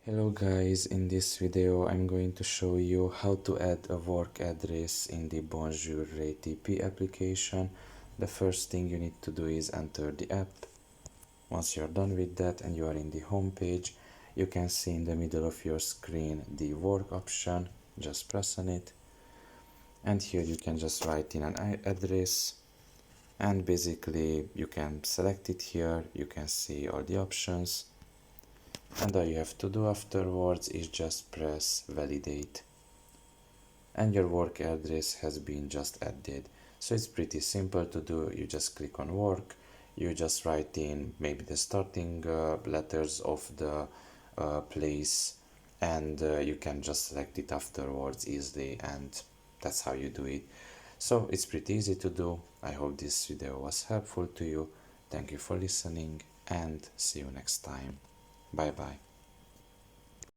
Hello guys, in this video I'm going to show you how to add a work address in the Bonjour RATP application. The first thing you need to do is enter the app. Once you're done with that and you are in the home page, you can see in the middle of your screen the work option. Just press on it, and here you can just write in an address, and basically you can select it here. You can see all the options, and all you have to do afterwards is just press validate, and your work address has been just added. So it's pretty simple to do. You just click on work, you just write in maybe the starting letters of the place, and you can just select it afterwards easily, and that's how you do it. So it's pretty easy to do. I hope this video was helpful to you. Thank you for listening, and see you next time. Bye bye.